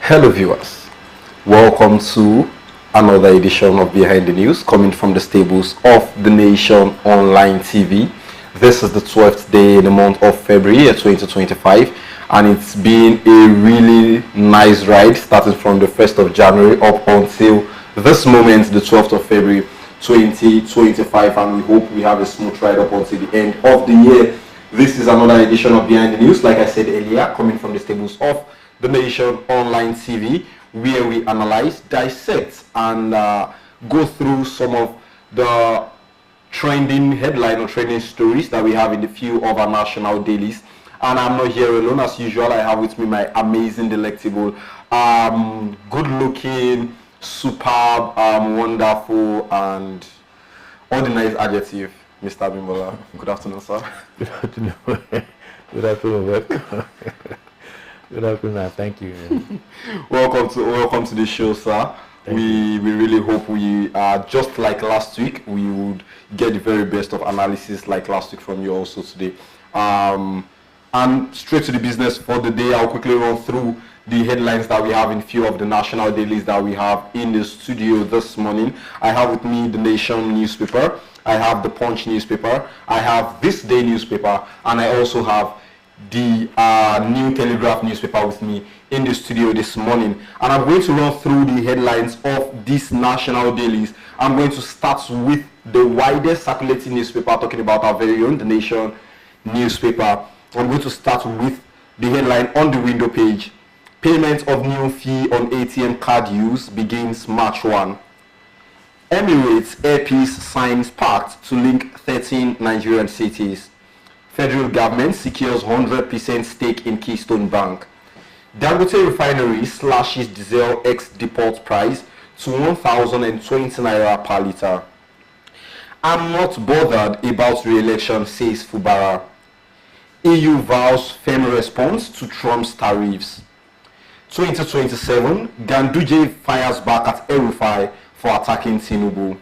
Hello viewers, welcome to another edition of Behind the News coming from the stables of The Nation Online TV. This is the 12th day in the month of February 2025 and it's been a really nice ride starting from the 1st of January up until this moment, the 12th of February 2025, and we hope we have a smooth ride up until the end of the year. This is another edition of Behind the News, like I said earlier, coming from the stables of The Nation Online TV, where we analyze, dissect, and go through some of the trending headline or trending stories that we have in the few of our national dailies. And I'm not here alone, as usual. I have with me my amazing, delectable, good-looking, superb, wonderful, and all the nice adjective, Mr. Abimbola. Good afternoon, sir. Good afternoon. Good afternoon. Good afternoon. Thank you. welcome to the show, sir. We really hope we just like last week, we would get the very best of analysis like last week from you also today. And straight to the business for the day, I'll quickly run through the headlines that we have in few of the national dailies that we have in the studio this morning. I have with me the Nation newspaper, I have the Punch newspaper, I have This Day newspaper, and I also have the New Telegraph newspaper with me in the studio this morning. And I'm going to run through the headlines of these national dailies. I'm going to start with the widest circulating newspaper, talking about our very own, the Nation newspaper. I'm going to start with the headline on the window page. Payment of new fee on ATM card use begins March 1. Emirates Air Peace signs pact to link 13 Nigerian cities. Federal government secures 100% stake in Keystone Bank. Dangote refinery slashes diesel ex-depot price to 1,020 naira per litre. I'm not bothered about re-election, says Fubara. EU vows firm response to Trump's tariffs. 2027, Ganduje fires back at El-Rufai for attacking Tinubu.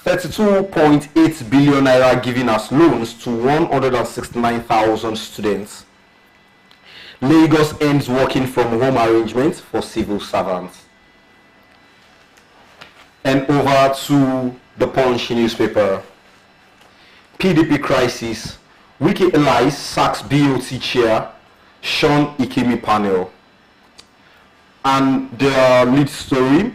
32.8 billion naira given as loans to 169,000 students. Lagos ends working from home arrangements for civil servants. And over to the Punch newspaper. PDP crisis. Wiki Elias sacks BOT chair, Sean Ikemi panel. And the lead story,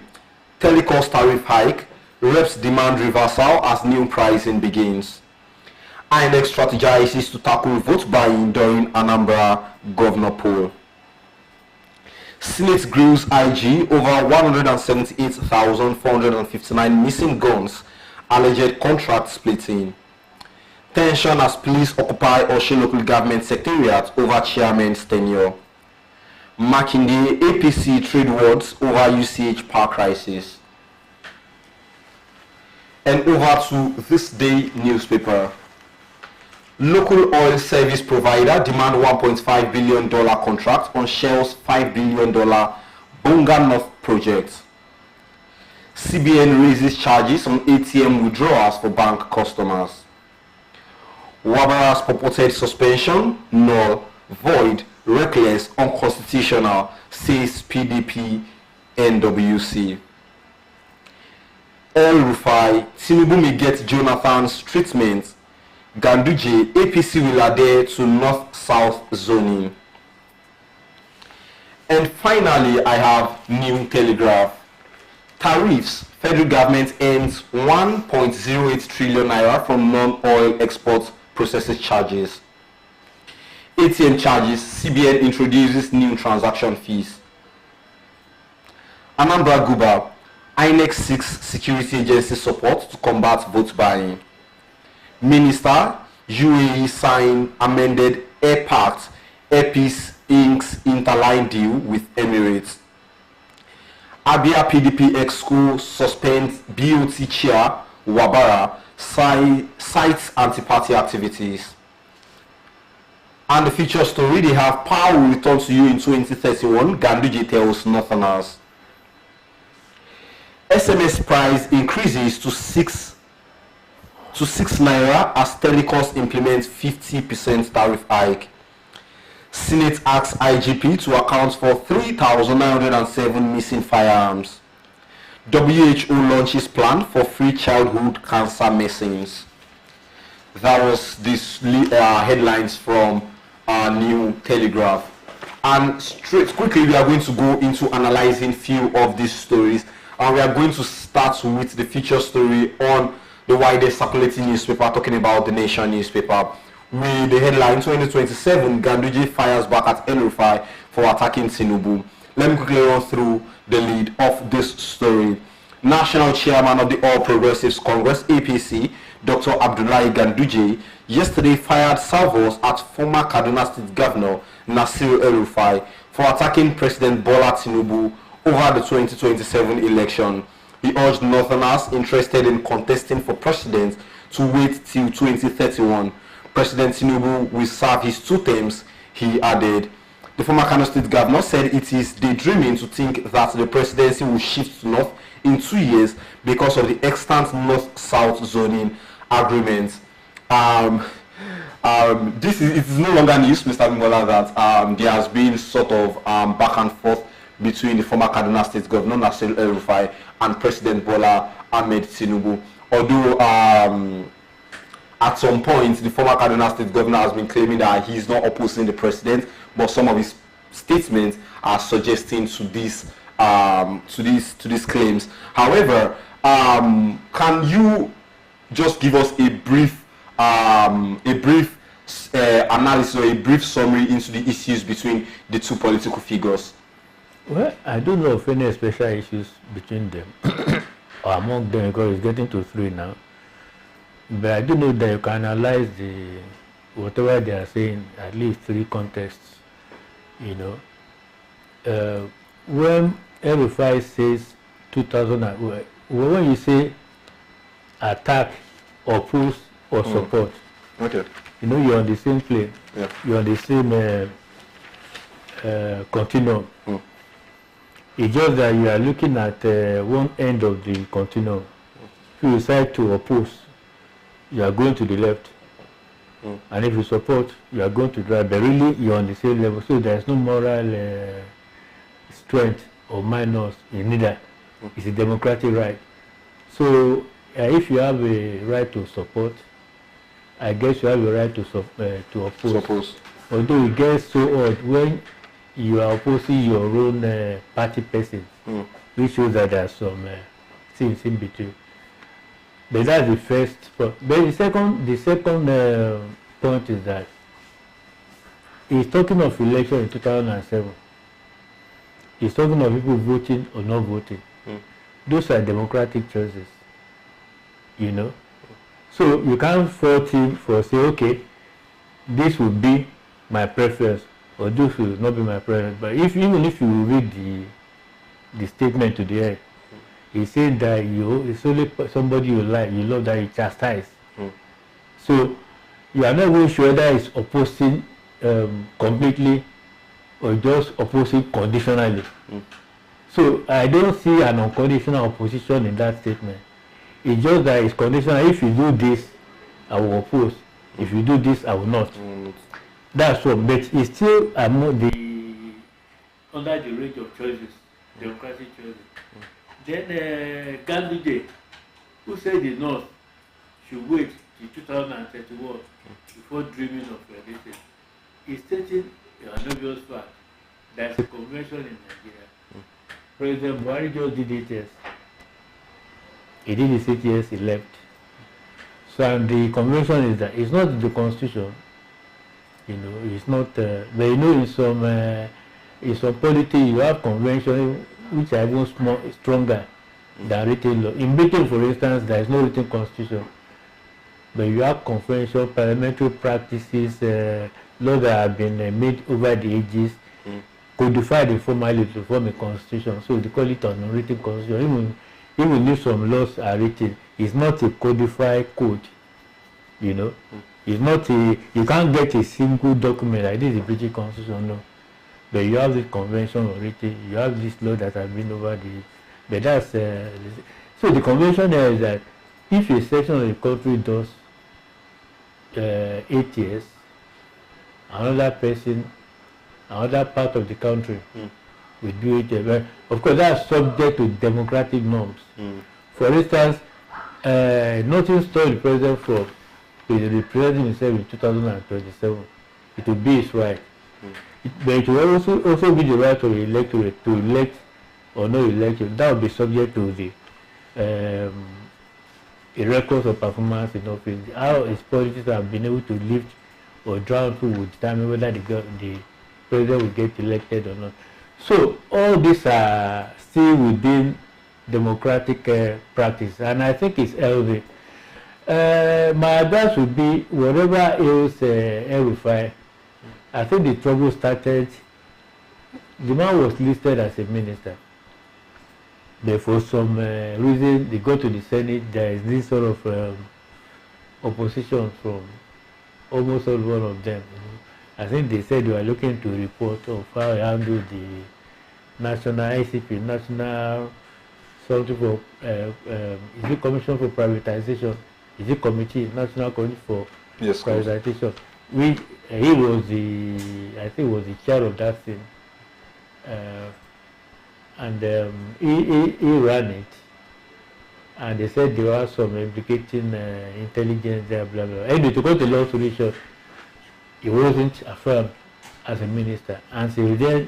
Telecost tariff hike, reps demand reversal as new pricing begins. INEC strategizes to tackle vote buying during Anambra governor poll. Senate grills IG over 178,459 missing guns, alleged contract splitting. Tension as police occupy Oshe local government secretariat over chairman's tenure. Makinde APC trade wars over UCH power crisis. And over to This Day newspaper. Local oil service provider demand $1.5 billion contract on Shell's $5 billion Bonga North project. CBN raises charges on ATM withdrawals for bank customers. Wabara's purported suspension, null, void, reckless, unconstitutional, says PDP NWC. El-Rufai, Tinubu may get Jonathan's treatment. Ganduje, APC will adhere to north-south zoning. And finally, I have New Telegraph. Tariffs. Federal government earns 1.08 trillion naira from non-oil export processing charges. ATM charges. CBN introduces new transaction fees. Anambra Guba. INEC seeks security agency support to combat vote buying. Minister, UAE sign amended Air Pact, Air Peace Inc.'s interline deal with Emirates. Abia PDP ex-school suspends BOT chair Wabara, cites anti-party activities. And the feature story, they have power will return to you in 2031, Ganduje tells Northerners. SMS price increases to 6 naira as Telecost implements 50% tariff hike. Senate asks IGP to account for 3,907 missing firearms. WHO launches plan for free childhood cancer medicines. That was this headlines from our New Telegraph. And quickly we are going to go into analyzing few of these stories, and we are going to start with the feature story on the widest circulating newspaper, talking about the Nation newspaper, with the headline 2027 Ganduje fires back at El-Rufai for attacking Tinubu. Let me quickly run through the lead of this story. National Chairman of the All Progressives Congress APC, Dr. Abdullahi Ganduje, yesterday fired salvos at former Kaduna State Governor Nasir El-Rufai for attacking President Bola Tinubu over the 2027 election. He urged Northerners interested in contesting for president to wait till 2031. President Tinubu will serve his 2 terms, he added. The former Kano State Governor said it is daydreaming to think that the presidency will shift to north in 2 years because of the extant north-south zoning agreement. It is no longer news, Mr. Abimbola, that there has been sort of back and forth between the former Kaduna State Governor Nasir El-Rufai and President Bola Ahmed Tinubu. Although at some point the former Kaduna State Governor has been claiming that he is not opposing the president, but some of his statements are suggesting to these claims. However, can you just give us a brief analysis or a brief summary into the issues between the two political figures? Well, I don't know of any special issues between them or among them, because it's getting to 3 now. But I do know that you can analyze whatever they are saying, at least 3 contexts. You know, when El-Rufai says 2000, when you say attack, oppose, or support, okay, you know, you're on the same plane. Yeah. You're on the same continuum. It's just that you are looking at one end of the continuum. If you decide to oppose, you are going to the left. And if you support, you are going to the right. But really, you're on the same level. So there is no moral strength or minus in either. It's a democratic right. So if you have a right to support, I guess you have a right to oppose. Although it gets so odd when you are opposing your own party person, which shows that there are some things in between. But that's the first point. But the second point is that he's talking of election in 2007. He's talking of people voting or not voting. Those are democratic choices, you know. So you can't fault him for saying, okay, this would be my preference, or this will not be my preference. But even if you read the statement to the end, he said that it's only somebody you like, you love, that you chastise. So you are not even sure whether it's opposing completely or just opposing conditionally. So I don't see an unconditional opposition in that statement. It's just that it's conditional. If you do this, I will oppose. If you do this, I will not. That's what. But it's still under the range of choices, democratic choices. Then Ganduje, who said the North should wait till 2031 before dreaming of this, is stating an obvious fact. There's a convention in Nigeria. President Buhari just did it, yes. He did his 8 years, he left. So and the convention is that it's not the constitution, you know, it's not, but you know, in some politics you have convention which are even stronger than written law. In Britain, for instance, there is no written constitution, but you have convention, parliamentary practices, laws that have been made over the ages, codified informally to form a constitution. So they call it an unwritten constitution. Even if some laws are written, it's not a codified code, you know. It's not you can't get a single document like this, the British Constitution, no. But you have this convention already, you have this law that has been over the, but that's, so the convention there is that if a section of the country does 8 years, another person another part of the country will do it. Of course, that's subject to democratic norms. For instance, nothing stopped the president from representing himself in 2027. It will be his right. But it will also be the right of the electorate to elect or not elect him. That will be subject to the records of performance in office. How his policies have been able to lift or drown through will determine whether the president will get elected or not. So all these are still within democratic practice, and I think it's healthy. My advice would be whatever ails El-Rufai, I think the trouble started. The man was listed as a minister, but for some reason they go to the Senate. There is this sort of opposition from almost all one of them. I think they said they were looking to report of how they handled the national ICP, national something for is it Commission for Privatization? Is it Committee, National Committee for Privatization? Which he was I think was the chair of that thing, and he ran it. And they said there was some implicating intelligence there, blah blah. Anyway, to go to long story short, he wasn't affirmed as a minister, and so then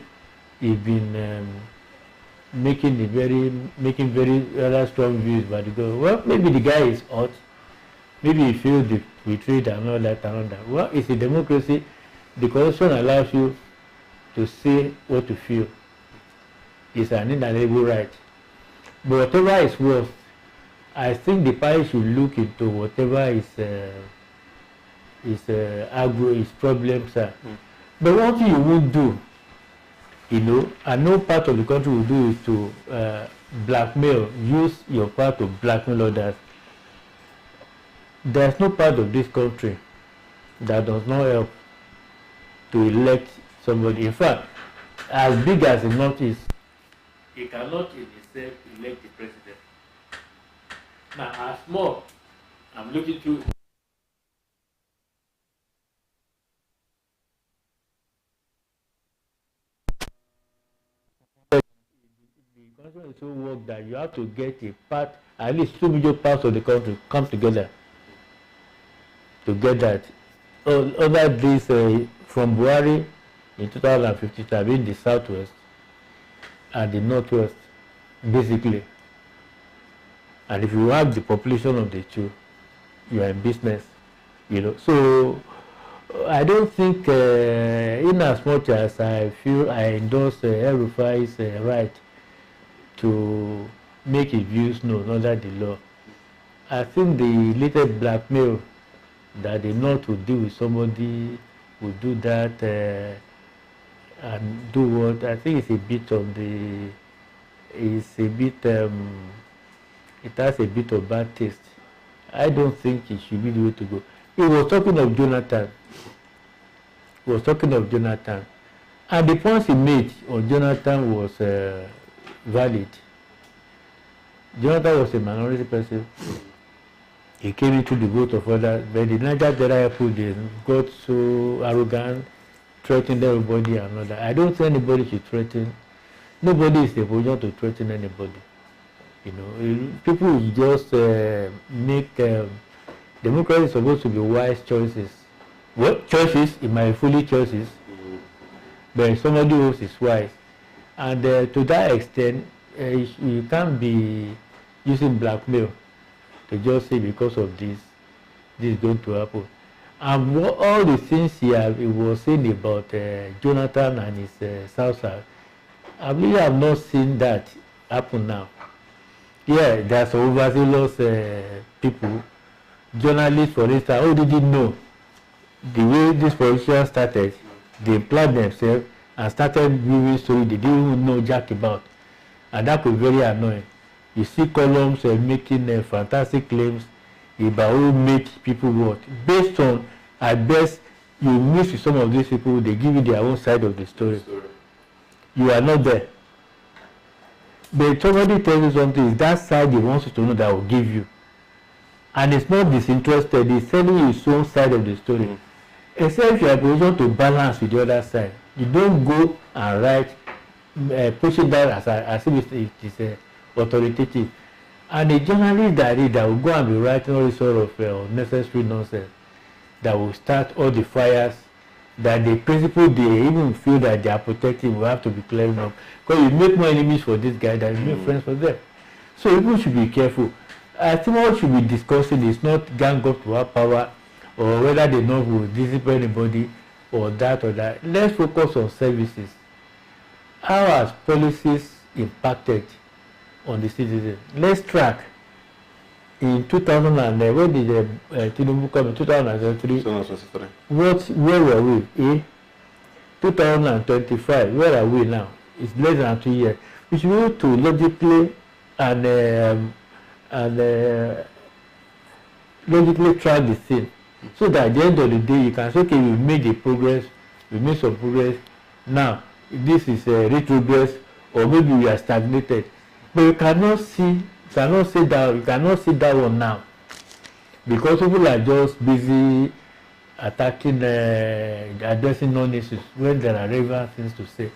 he's been making very rather strong views about the government. Well, maybe the guy is hot, maybe he feels betrayed and all that and all that. Well, it's a democracy. The constitution allows you to say what you feel. It's an inalienable right. But whatever is worth, I think the party should look into whatever his problems are. But one thing you won't do, and no part of the country will do is to blackmail, use your power to blackmail others. There's no part of this country that does not help to elect somebody. In fact, as big as the North is, it cannot in itself elect the president. Now, as small, I'm looking to the country is so work that you have to get a part, at least two major parts of the country come together to get that. Other days from Buhari in 2015 have been the southwest and the northwest, basically. And if you have the population of the two, you are in business, So I don't think, in as much as I feel I endorse El-Rufai's right to make his views known under the law, I think the little blackmail that the North would do with somebody would do that and do what, I think it's a bit of it has a bit of bad taste. I don't think it should be the way to go. He was talking of Jonathan. And the points he made on Jonathan was valid. Jonathan was a minority person. He came into the vote of others, but the Niger Delta people got so arrogant, threatened everybody and all that. I don't think anybody should threaten. Nobody is in a position to threaten anybody. People just make democracy is supposed to be wise choices. What choices? It might be foolish choices, but somebody else is wise. And to that extent, you can't be using blackmail to just say because of this is going to happen. And all the things he was saying about Jonathan and his South, I really have not seen that happen now. Yeah, there's some overzealous people, journalists for instance, how did you know the way this politician started? They planned themselves and started viewing stories they didn't even know jack about, and that could be very annoying. You see columns making fantastic claims about who made people what, based on, at best, you miss with some of these people, they give you their own side of the story. You are not there. But somebody tells you something, it's that side he wants you to know that will give you. And it's not disinterested, he's telling you his own side of the story. Except you are in position to balance with the other side. You don't go and write, pushing that as if it is authoritative. And a journalist that will go and be writing all this sort of unnecessary nonsense that will start all the fires that the principle they even feel that they are protecting will have to be clearing up. Because you make more enemies for this guy than you make friends for them. So people should be careful. I think what should be discussing is not gang up to have power or whether they know who will discipline anybody or that or that. Let's focus on services. How has policies impacted on the citizens? Let's track. In 2000 and when did Tinubu come in 2003? Where were we? 2025. Where are we now? It's less than 2 years. We should be able to logically logically track the thing, so that at the end of the day you can say, okay, we made a progress, we made some progress. Now this is retrogress, or maybe we are stagnated. But you cannot see that one now, because people are just busy attacking, addressing non-issues when there are relevant things to say.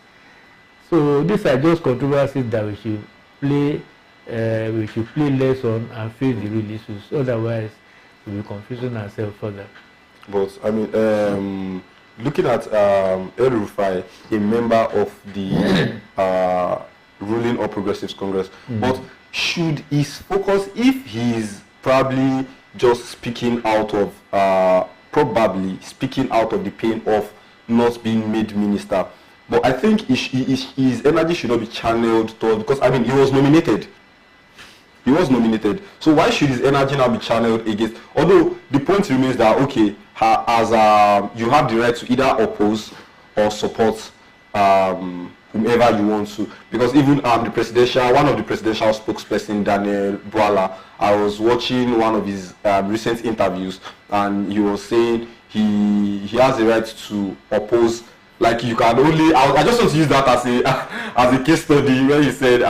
So these are just controversies that we should play less on and face the real issues. Otherwise, we'll be confusing ourselves further. But I mean, looking at El-Rufai, a member of the ruling All Progressives Congress, but should his focus, if he's probably just speaking out of the pain of not being made minister, but I think his energy should not be channeled towards, because I mean he was nominated. So why should his energy now be channeled against? Although the point remains that, okay, as you have the right to either oppose or support whomever you want to, because even one of the presidential spokesperson, Daniel Bwala, I was watching one of his recent interviews, and he was saying he has the right to oppose. Like, you can only, I just want to use that as a case study where he said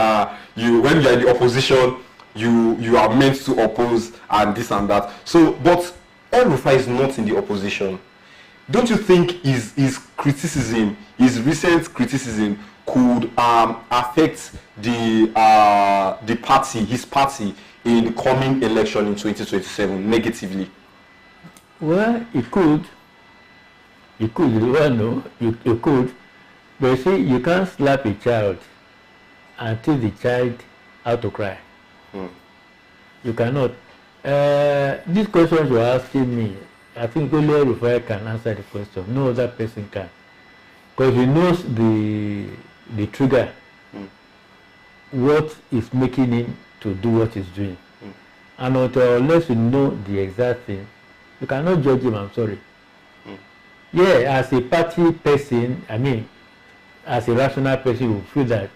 when you are in the opposition, you are meant to oppose and this and that. So, but El-Rufai is not in the opposition. Don't you think his recent criticism could affect his party in the coming election in 2027 negatively? Well, it could. You could, you could. But you see, you can't slap a child until the child out to cry. You cannot. These questions you're asking me, I think only El-Rufai can answer the question. No other person can. Because he knows the trigger, what is making him to do what he's doing. And unless you know the exact thing, you cannot judge him, I'm sorry. Yeah, as a party person, I mean, as a rational person, you feel that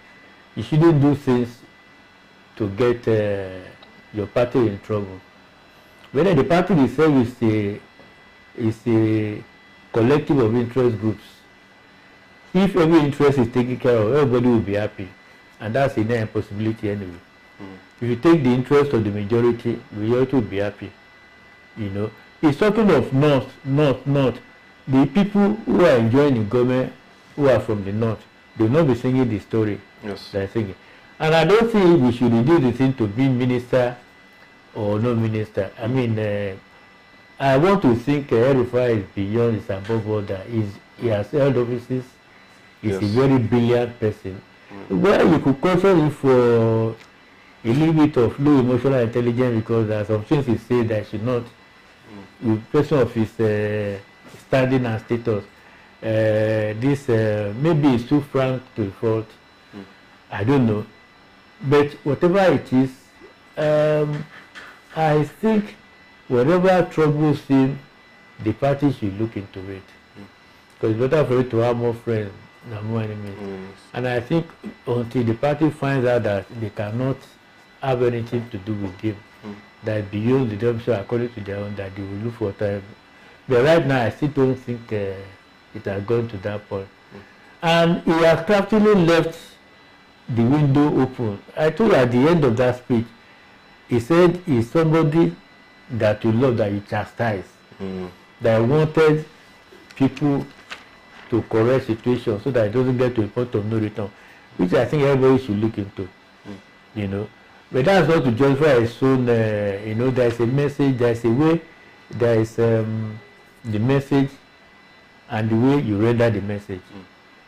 you shouldn't do things to get your party in trouble. Whether the party itself is a collective of interest groups, if every interest is taken care of, everybody will be happy. And that's an impossibility anyway. If you take the interest of the majority will be happy. You know, it's talking of north. The people who are enjoying the government, who are from the north, they will not be singing the story. Yes. They're singing. And I don't think we should reduce the thing to being minister or no minister. I mean, I want to think El-Rufai is beyond, is above all that. He has held offices. He's a very brilliant person. Well, you could question him for a little bit of low emotional intelligence, because there are some things he said that should not, with person of his standing and status. Maybe it's too frank to fault. I don't know. But whatever it is, I think whatever troubles him, the party should look into it. Because it's better for it to have more friends than more enemies. And I think until the party finds out that they cannot have anything to do with him, that beyond the redemption according to their own, that they will look for time. But right now, I still don't think it has gone to that point. And he has craftily left the window open. I told you at the end of that speech, he said he's somebody that you love, that you chastise, that wanted people to correct situation so that it doesn't get to a point of no return, which I think everybody should look into. You know, but that's not to justify his own. You know, there's a message, there's a way, there is the message, and the way you render the message.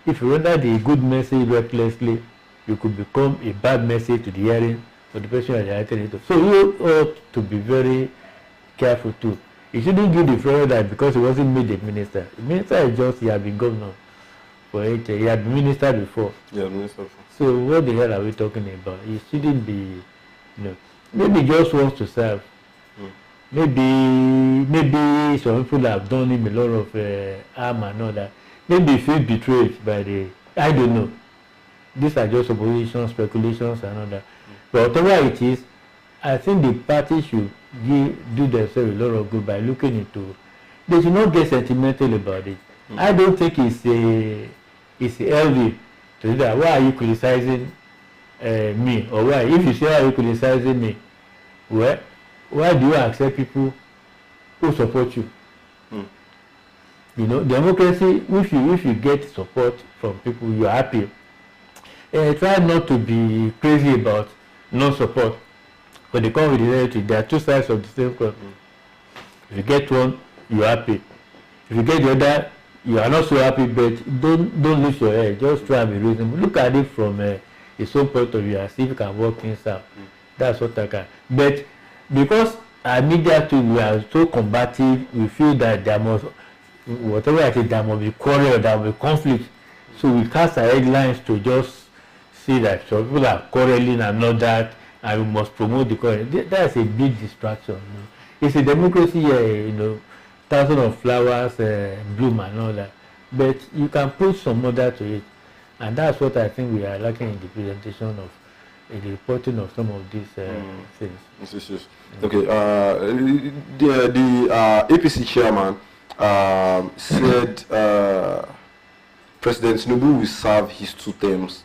If you render the good message recklessly, you could become a bad message to the hearing for the person you're writing it to. So you ought to be very careful too. You shouldn't give the flavor that because he wasn't made a minister. The minister is just, he had been governor for 8 years. He had been minister before. Yeah, minister before. So what the hell are we talking about? He shouldn't be, you know, maybe he just wants to serve. Maybe some people have done him a lot of harm and all that. Maybe he feels betrayed by the, I don't know. These are just suppositions, speculations and all that. But whatever it is, I think the party should do themselves a lot of good by looking into. They should not get sentimental about it. I don't think it's healthy to do that. Why are you criticizing me? Or why? If you say, why are you criticizing me? Well, why do you accept people who support you? You know, democracy, if you get support from people, you're happy. Try not to be crazy about non-support. But they come with the narrative. There are two sides of the same coin. If you get one, you're happy. If you get the other, you are not so happy. But don't lose your head. Just try and be reasonable. Look at it from its own point of view and see if you can work things out. That's what I can. But because our media too, we are so combative, we feel that there must, whatever I say, there must be quarrel, there must be conflict. So we cast our headlines to just see that some people are quarreling and not that, and we must promote the quarrel. That's a big distraction. You know. It's a democracy, you know, thousands of flowers bloom and all that. But you can put some order to it. And that's what I think we are lacking in the presentation of, in the reporting of some of these things. Yes. Okay, the APC chairman said President Tinubu will serve his 2 terms,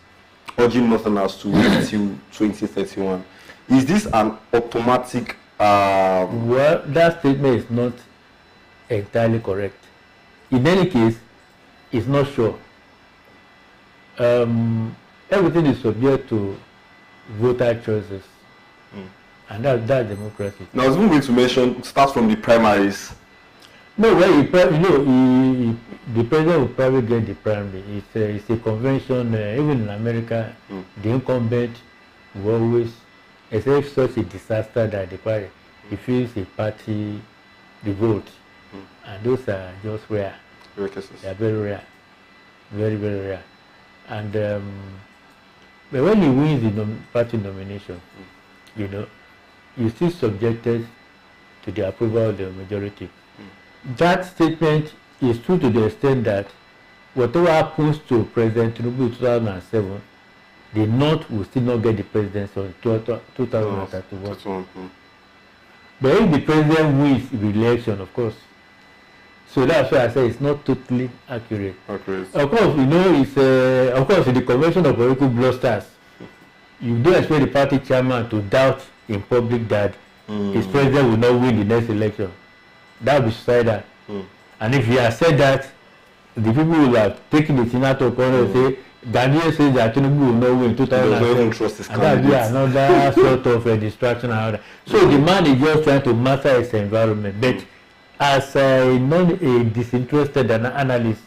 urging Northerners to wait till 2031. Is this an automatic? Well, that statement is not entirely correct. In any case, it's not sure. Everything is subject to voter choices, and that's democracy. Now, I was even going to mention, start from the primaries. No, well, the president will probably get the primary. It's a convention. Even in America, the incumbent will always, except such a disaster that the party, it feels a party, the vote, and those are just rare. They are very rare, very rare. And but when he wins the party nomination, you know, you're still subjected to the approval of the majority. That statement is true to the extent that whatever happens to President Tinubu in 2007, the North will still not get the presidency in 2031. But if the president wins the election, of course, so that's why I say it's not totally accurate. Of course, you know, it's of course in the convention of political blusters, you don't expect the party chairman to doubt in public that his president will not win the next election. That will be suicidal. And if he has said that, the people will have taken the thing out of corner and say, Ganduje says that Tinubu will not win 2007. And that will be another sort of a distraction. So the man is just trying to master his environment. But as a disinterested analyst,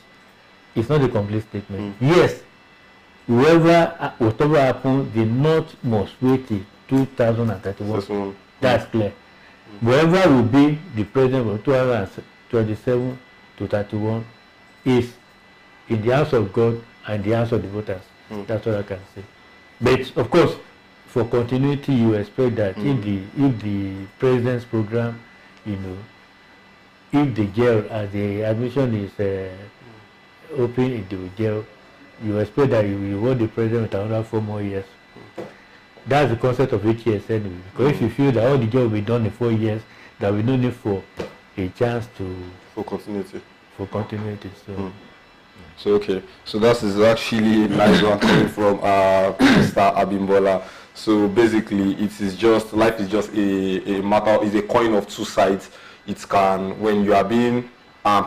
it's not a complete statement. Yes, whatever happens, the North must wait till 2031. That's clear. Whoever will be the president of 2027 to 31 is in the hands of God and the hands of the voters. That's what I can say. But of course, for continuity, you expect that if the president's program, you know, if the jail, as the admission is open in the jail, you expect that you want the president with another 4 more years. That's the concept of 8 years anyway. Because if you feel that all the job will be done in 4 years, there will be no need for a chance for continuity. So okay. So that is actually a nice one coming from Mr. Abimbola. So basically, it is just life is just a matter, is a coin of 2 sides. It can, when you are being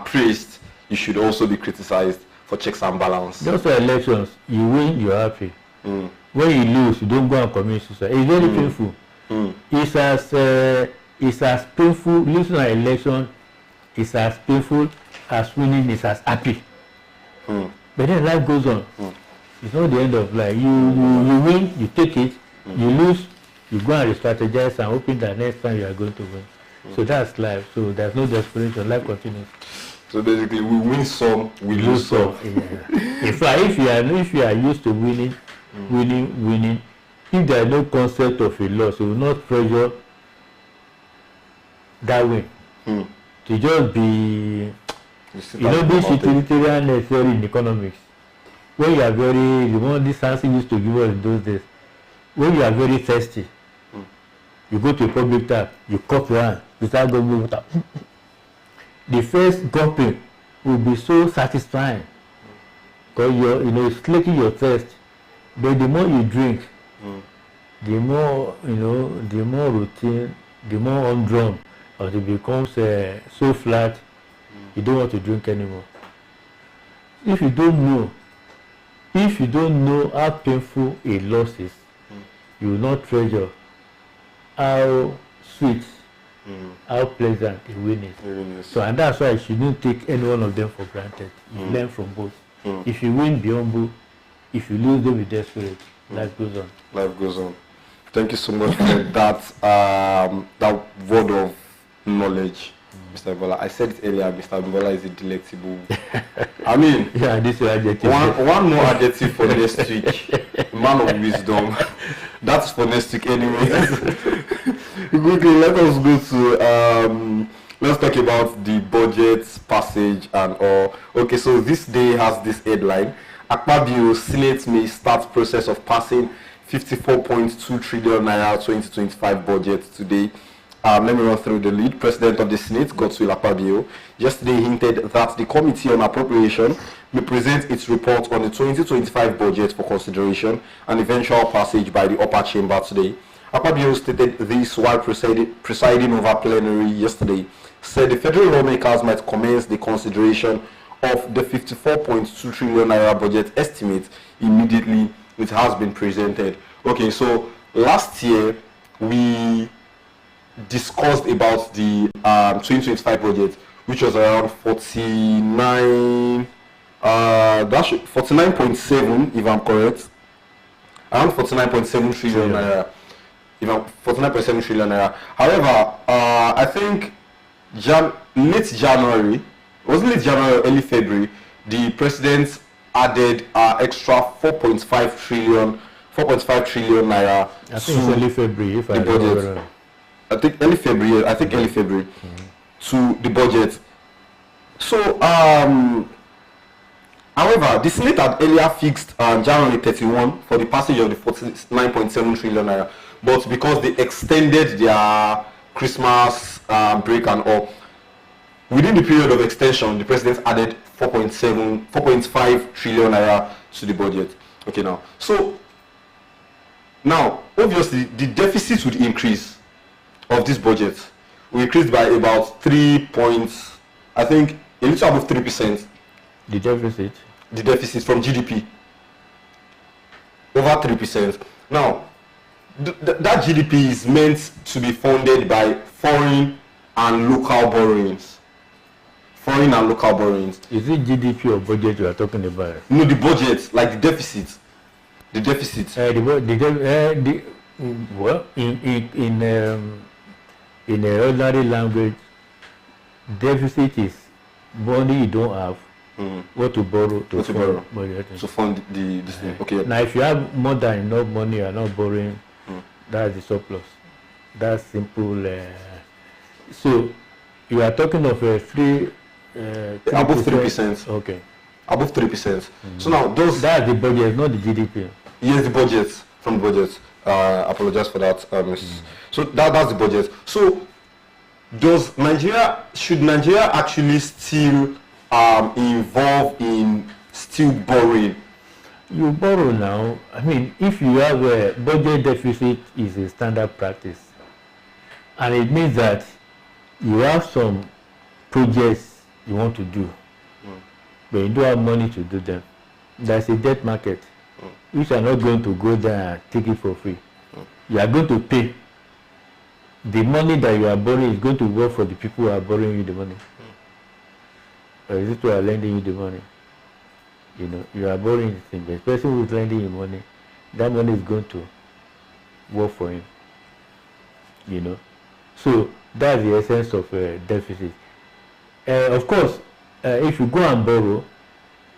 praised, you should also be criticized. for checks and balance. Just for elections, you win, you're happy. When you lose, you don't go and commit suicide. It's very painful. It's as painful. Losing an election is as painful as winning is as happy. But then life goes on. It's not the end of life. You win, you take it. You lose, you go and re-strategize and hoping that next time you are going to win. So that's life. So there's no desperation. Life continues. So basically, we win some, we lose some. Yeah. In fact, if you are used to winning, if there is no concept of a loss, you will not pressure that win. To just be, this utilitarian theory in economics. When you are very, the one this Hansen used to give us in those days, when you are very thirsty, you go to a public tap, you cup your hand, you start going water. The first gulping will be so satisfying because it's slaking your thirst. But the more you drink, the more the more routine, the more humdrum, or it becomes so flat. You don't want to drink anymore. If you don't know how painful a loss is, you will not treasure how sweet, how pleasant a win is. So, and that's why you shouldn't take any one of them for granted. You learn from both. If you win, be humble. If you lose, don't be desperate. Life goes on. Life goes on. Thank you so much for that word of knowledge, Mr. Abimbola. I said it earlier, Mr. Abimbola is a delectable. I mean, yeah, this is adjective. One more adjective for next week. Man of wisdom. That's for next week anyway. Quickly, let us go to let's talk about the budget passage and all. Okay, so this day has this headline: Akpabio, Senate may start process of passing 54.2 trillion naira 2025 budget today. Let me run through the lead. President of the Senate, Akpabio, yesterday hinted that the Committee on Appropriation may present its report on the 2025 budget for consideration and eventual passage by the upper chamber today. Akpabio stated this while presiding over plenary yesterday, said the federal lawmakers might commence the consideration of the 54.2 trillion naira budget estimate immediately it has been presented. Okay, so last year we discussed about the 2025 budget, which was around 49 49.7 if I'm correct, around 49.7 trillion naira, 49.7 trillion naira. However, I think late January, early February, the president added extra 4.5 trillion naira. I think it's early February, if I remember. I think early February to the budget. So, however, the Senate had earlier fixed January 31 for the passage of the 49.7 trillion naira, but because they extended their Christmas break and all, within the period of extension, the president added 4.5 trillion naira to the budget. Okay, now, obviously, the deficit would increase of this budget. We increased by about 3 points, I think a little above 3%. The deficit from GDP, over 3%. Now, that GDP is meant to be funded by foreign and local borrowings. Is it GDP or budget you are talking about? No, the budget, like the deficit. Well, in ordinary language, deficit is money you don't have, what to borrow to fund this thing. Okay. Now, if you have more than enough money, you are not borrowing. That's the surplus. That's simple. So you are talking of a above 3%. Okay. Above 3%. So now that's the budget, not the GDP. Yes, the budget, from the budget. I apologize for that. So that's the budget. So should Nigeria actually still involve in still borrowing? You borrow now. I mean, if you have a budget deficit, is a standard practice, and it means that you have some projects you want to do, but you don't have money to do them. There's a debt market, which are not going to go there and take it for free. You are going to pay. The money that you are borrowing is going to work for the people who are borrowing you the money. Or is it who are lending you the money? You know, you are borrowing the thing. The person who is lending you money, that money is going to work for him. You know, so that's the essence of deficit. Of course, if you go and borrow,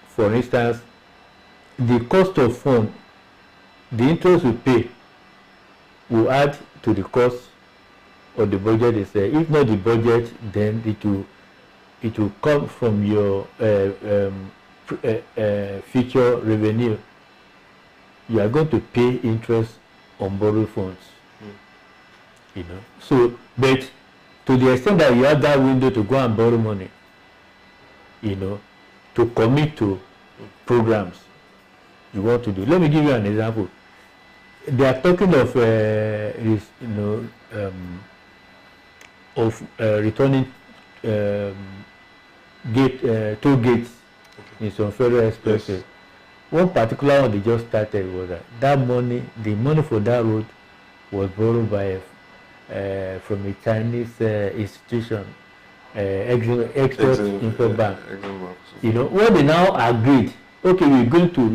for instance, the cost of fund, the interest you pay will add to the cost of the budget itself. If not the budget, then it will come from your future revenue. You are going to pay interest on borrowed funds. You know, so but to the extent that you have that window to go and borrow money, you know, to commit to programs you want to do. Let me give you an example. They are talking of returning toll gates in some federal expressways. Yes. One particular one they just started was that money, the money for that road was borrowed by from a Chinese institution, Export Import Bank. You know, when they now agreed, okay, we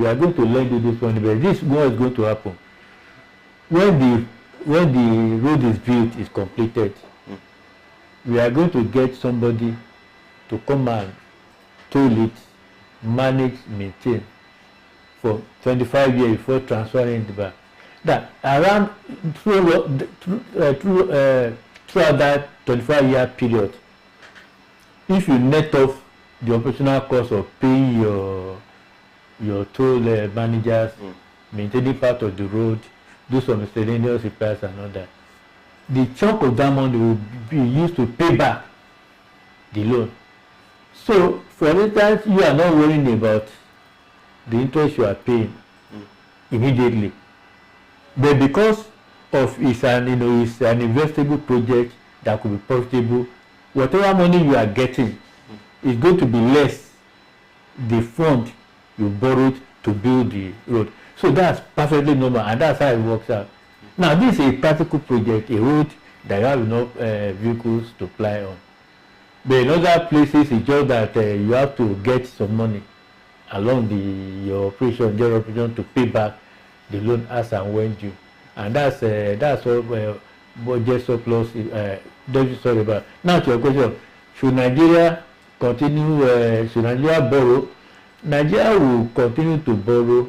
are going to lend you this money, but this one is going to happen when the road is built, is completed. We are going to get somebody to come and toll it, manage, maintain for 25 years before transferring it back. That around throughout that 25-year period, if you net off the operational cost of paying your toll managers, maintaining part of the road, do some miscellaneous repairs and all that, the chunk of that money will be used to pay back the loan. So, for instance, you are not worrying about the interest you are paying immediately, but because of it's an investable project that could be profitable, whatever money you are getting is going to be less the fund you borrowed to build the road. So that's perfectly normal, and that's how it works out. Now, this is a practical project, a road that you have enough vehicles to ply on. But in other places, it's just that you have to get some money along your operation to pay back the loan as and when due. And that's what budget surplus is about. Now, to your question, should Nigeria continue? Should Nigeria borrow? Nigeria will continue to borrow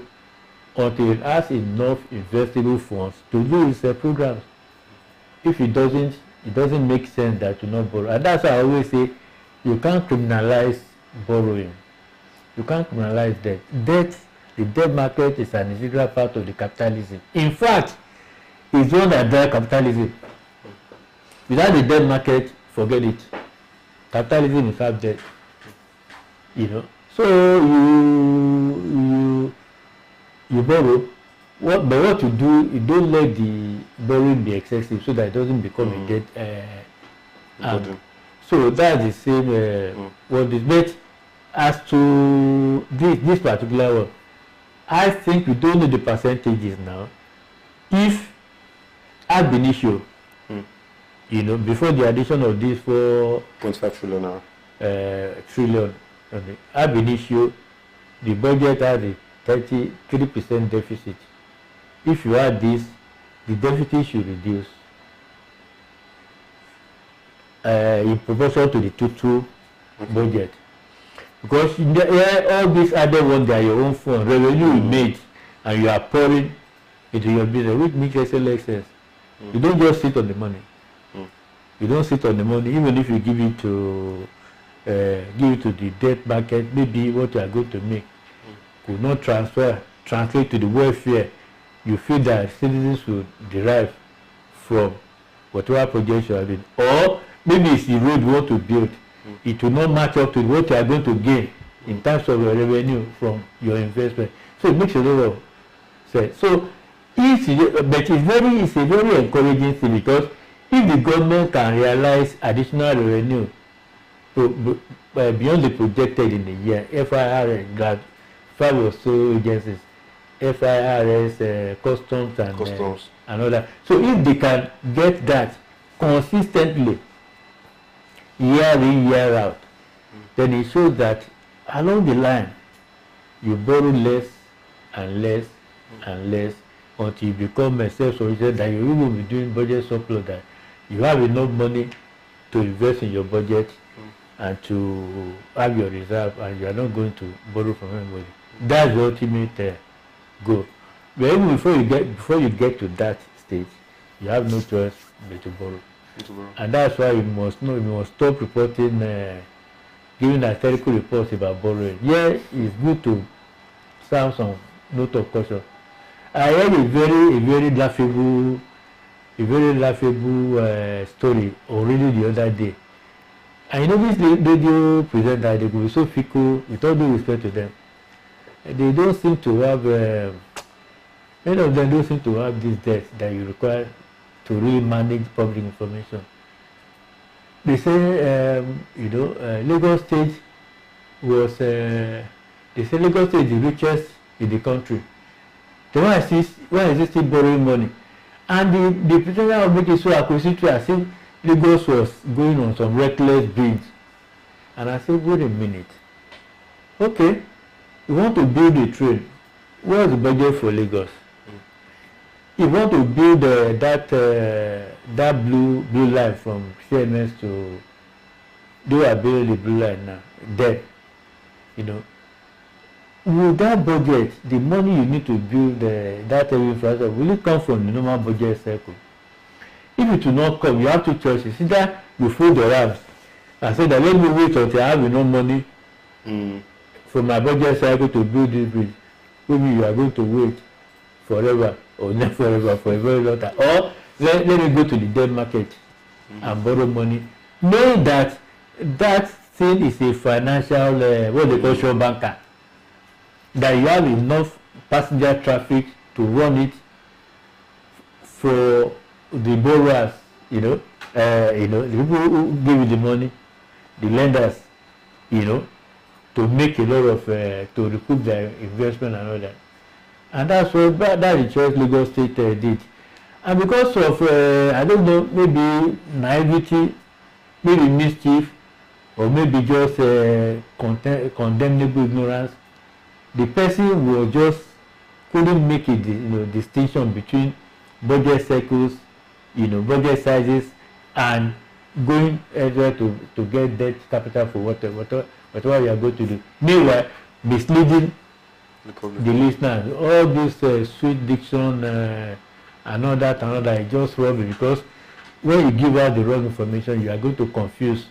until it has enough investable funds to do its programs. If it doesn't make sense that you not borrow. And that's why I always say you can't criminalize borrowing. You can't criminalize debt. The debt market is an integral part of the capitalism. In fact, it's one that drives capitalism. Without the debt market, forget it. Capitalism is half debt. You know. So you borrow. But what you do, you don't let the borrowing be excessive so that it doesn't become a debt. So that's the same what is. But as to this particular one, I think we don't know the percentages now. If ab initio, you know, before the addition of this 4.5 trillion now, trillion, ab initio, the budget has a 33% deficit. If you add this, the deficit should reduce in proportion to the total budget. Because all these added ones are your own fund, revenue you made, and you are pouring into your business, which makes excellent sense. You don't just sit on the money. You don't sit on the money, even if you give it to the debt market. Maybe what you are going to make could not translate to the welfare you feel that citizens will derive from whatever project you are doing. Or maybe it's the road you want to build. It will not match up to what you are going to gain in terms of your revenue from your investment. So it makes a lot of sense. So it's a very encouraging thing, because if the government can realize additional revenue beyond the projected in a year. FIRS, like 5 or so agencies, FIRS, customs and all that. So if they can get that consistently, year in, year out, then it shows that along the line, you borrow less and less and less until you become a self-sufficient, that you will be doing budget surplus, that you have enough money to invest in your budget and to have your reserve, and you are not going to borrow from anybody. That's the ultimate goal. But even before you get to that stage, you have no choice but to borrow. And that's why you must stop reporting, giving hysterical reports about borrowing. Yeah, it's good to sound some note of caution. I heard a very laughable story already the other day. And you know, this radio presenter, they could be so fickle, with all due respect to them. They don't seem to have, many of them don't seem to have this depth that you require to really manage public information. They say, Lagos State was, they say Lagos State is the richest in the country. Then why is it still borrowing money? And the presenter of making so accusatory as if Lagos was going on some reckless binge. And I said, wait a minute. Okay, you want to build a train. Where's the budget for Lagos? You want to build that blue line from CMS to, they are building the blue line now. Then, with that budget, the money you need to build that infrastructure, will it come from the normal budget cycle? If it will not come, you have two choices. Either you fold your arms and say that let me wait until I have enough money for my budget cycle to build this bridge. Maybe you are going to wait forever, or not forever, for a very long time. Or let me go to the debt market and borrow money, knowing that that thing is a financial, what they call short banker. That you have enough passenger traffic to run it for the borrowers, the people who give you the money, the lenders, to make a lot of, to recoup their investment and all that. And that's what that is choice Lagos State did. And because of, I don't know, maybe naivety, maybe mischief, or maybe just condemnable ignorance, the person was just couldn't make a distinction between budget cycles, budget sizes, and going elsewhere to get debt capital for whatever you are going to do. Meanwhile, misleading the listeners. All this sweet diction and all that is just rubbish, because when you give out the wrong information, you are going to confuse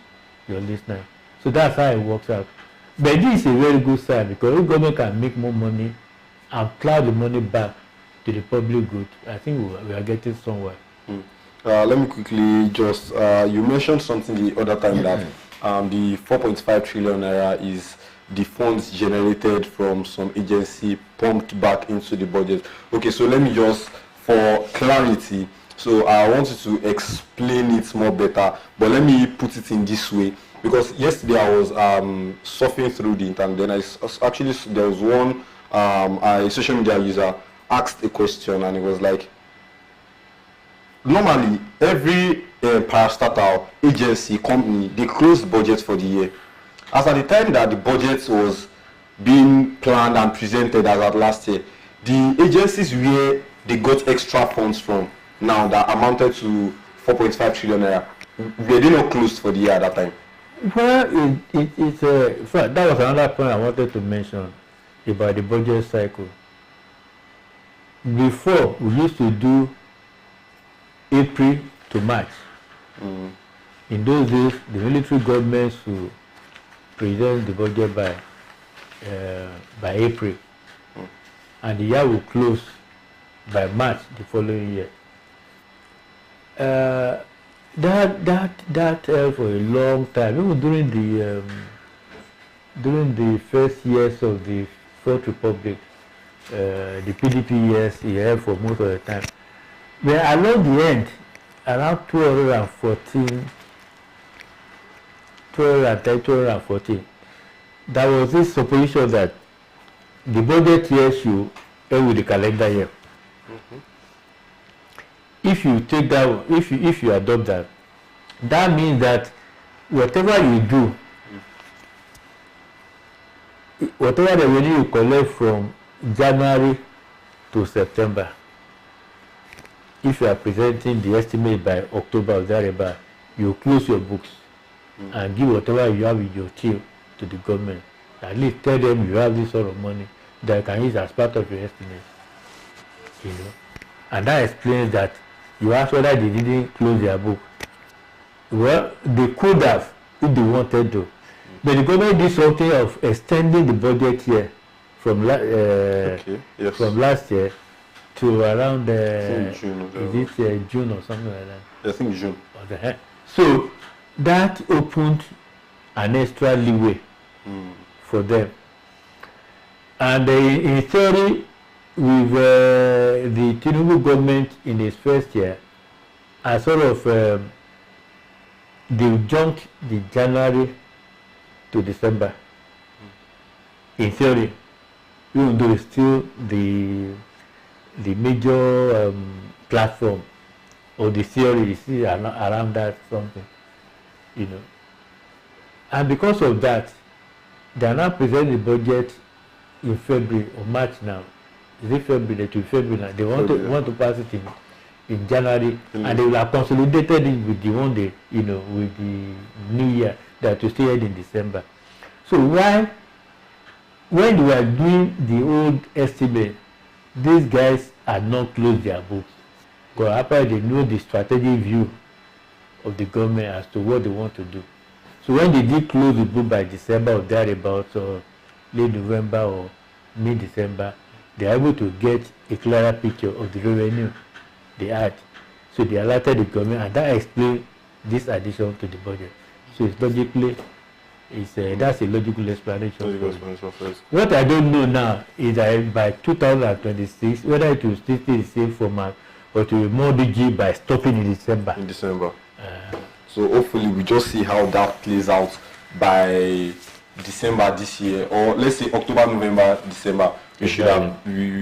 your listener. So that's how it works out. But this is a very good sign, because if government can make more money and plow the money back to the public good, I think we are getting somewhere. Let me quickly just, you mentioned something the other time that the 4.5 trillion naira is the funds generated from some agency pumped back into the budget. Okay, so let me just, for clarity, so I wanted to explain it more better, but let me put it in this way. Because yesterday I was surfing through the internet, then there was one a social media user asked a question, and it was like, normally every parastatal agency company, they close budget for the year. As at the time that the budget was being planned and presented as at last year, the agencies where they got extra funds from now that amounted to 4.5 trillion naira, were they not closed for the year at that time? Well, that was another point I wanted to mention about the budget cycle. Before, we used to do April to March. In those days, the military governments would present the budget by April, and the year will close by March the following year. That for a long time, even during the first years of the Fourth Republic, the PDP years, he held for most of the time. But along the end, around 2014, 214. There was this supposition that the budget year should end with the calendar year. If you take that one, if you adopt that, that means that whatever you do, whatever the revenue you collect from January to September, if you are presenting the estimate by October or thereabout, you close your books and give whatever you have in your till to the government. At least tell them you have this sort of money that you can use as part of your estimate. You know, and that explains that you ask whether they didn't close their book. Well, they could have if they wanted to, but the government did something of extending the budget year from from last year to around June, is it June or something like that? I think June. So that opened an extra leeway for them. And in theory, with the Tinubu government in its first year, I sort of they jumped the January to December. In theory, even though it's still the major platform or the theory is still around that something, you know. And because of that, they are now presenting the budget in February or March now. Is it February? To February now. They want to pass it in January, and they will have consolidated it with the one day, you know, with the new year that will still end in December. So when they were doing the old estimate, these guys had not closed their books. Because after they know the strategic view of the government as to what they want to do. So when they did close the book by December or thereabouts, or late November or mid-December, they are able to get a clearer picture of the revenue they had. So they alerted the government, and that explains this addition to the budget. So it's logically, that's a logical explanation. What I don't know now is that by 2026, whether it will still be the same format or it will be more DG by stopping in December. So hopefully we just see how that plays out by December this year, or let's say October, November, December. We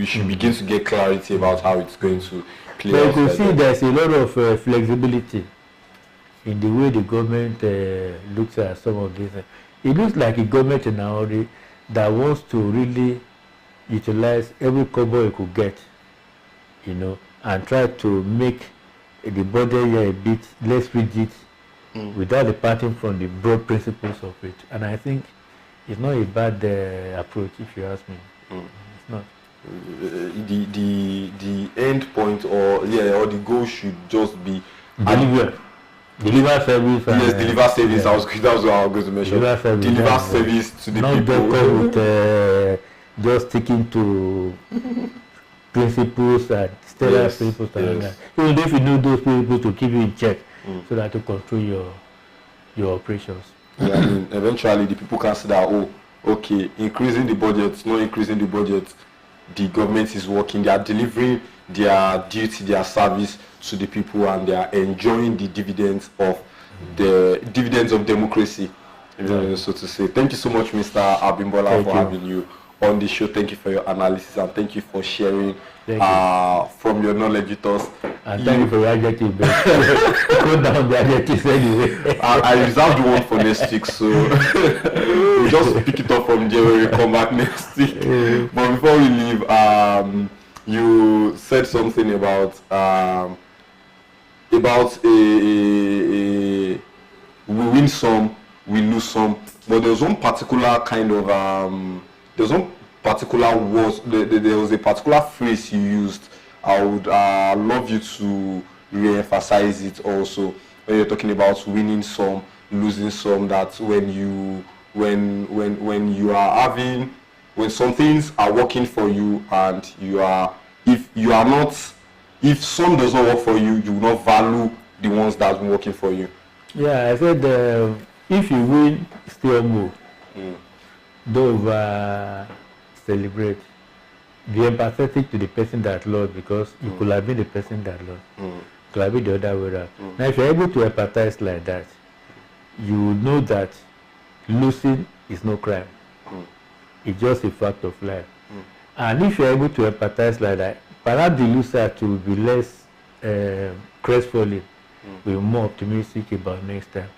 should begin to get clarity about how it's going to play out. But you see, there's a lot of flexibility in the way the government looks at some of these. It looks like a government in Nauri that wants to really utilize every kobo it could get, you know, and try to make the budget here a bit less rigid without departing from the broad principles of it. And I think it's not a bad approach, if you ask me. It's not. The end point or the goal should just be deliver service. Yes, deliver service. That was what I was going to mention. Deliver service to the not people. Not with just sticking to principles and stellar principles. Even if you know those principles to keep you in check, so that to control your operations. Yeah, I mean, eventually the people can see that, oh, okay, increasing the budget, not increasing the budget, the government is working, they are delivering their duty, their service to the people, and they are enjoying the dividends of democracy, so to say. Thank you so much, Mr. Abimbola, for having you on the show. Thank you for your analysis, and thank you for sharing from your knowledge with us. And thank you for your adjective. Go down the adjectives anyway. I reserved the one for next week, so we'll just pick it up from there when we come back next week. But before we leave, you said something about we win some, we lose some, but there's one particular kind of there's one particular words, there was a particular phrase you used. I would love you to re-emphasize it also when you're talking about winning some, losing some. That when some things are working for you, and if some does not work for you, you will not value the ones that are working for you. Yeah, I said if you win, still move. Don't celebrate. Be empathetic to the person that lost, because you could have been the person that lost. Could have been the other way around. Now, if you're able to empathize like that, you will know that losing is no crime. It's just a fact of life. And if you're able to empathize like that, perhaps the loser to be less crestfallen, be more optimistic about next time.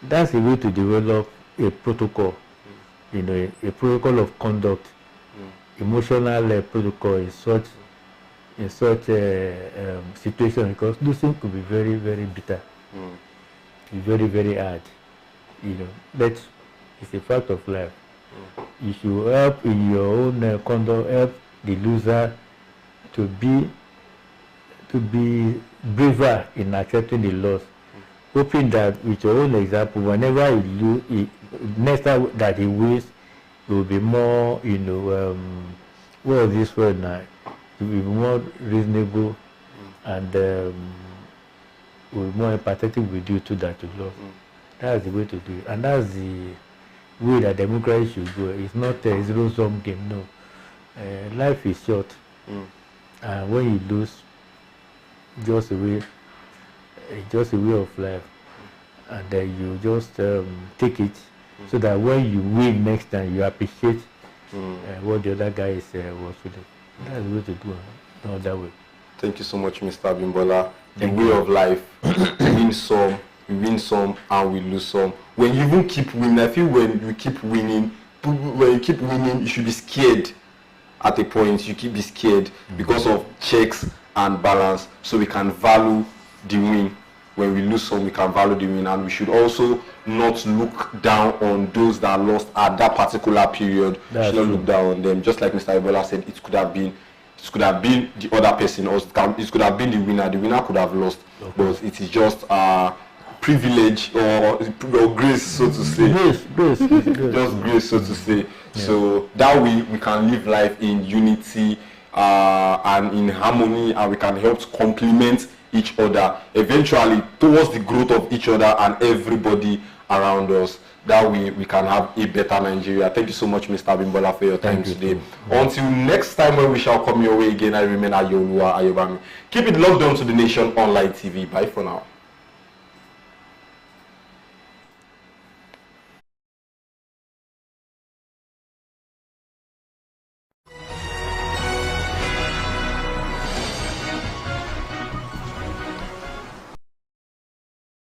That's a way to develop a protocol, you know, a protocol of conduct, emotional protocol in such situation, because losing could be very, very bitter, very, very hard, you know. But it's a fact of life. You should help in your own conduct, help the loser to be braver in accepting the loss, hoping that with your own example, whenever next time that he wins, it will be more, you know, what is this word now? It will be more reasonable and will be more empathetic with you too that you lost. That's the way to do it, and that's the way that democracy should go. It's not a zero-sum game. No, life is short, and when you lose, just a way of life, and then you just take it, so that when you win next time, you appreciate what the other guy was feeling. That's the way to do it, not that way. Thank you so much, Mr. Abimbola. The way of life, we win some, and we lose some. When you even keep winning, I feel when you keep winning, you should be scared. At a point, you keep be scared because of checks and balance, so we can value the win. When we lose some, we can value the win, and we should also not look down on those that lost at that particular period. We should not look down on them. Just like Mr. Abimbola said, it could have been the other person, or it could have been the winner. The winner could have lost, but it is just privilege or grace, so to say. Grace. Just grace, so to say. Yeah. So that way we can live life in unity and in harmony, and we can help to complement each other eventually towards the growth of each other and everybody around us. That way we can have a better Nigeria. Thank you so much, Mr. Abimbola, for your time today. Until next time when we shall come your way again, I remain Ayooluwa, Ayobami. Keep it locked on to the Nation Online TV. Bye for now.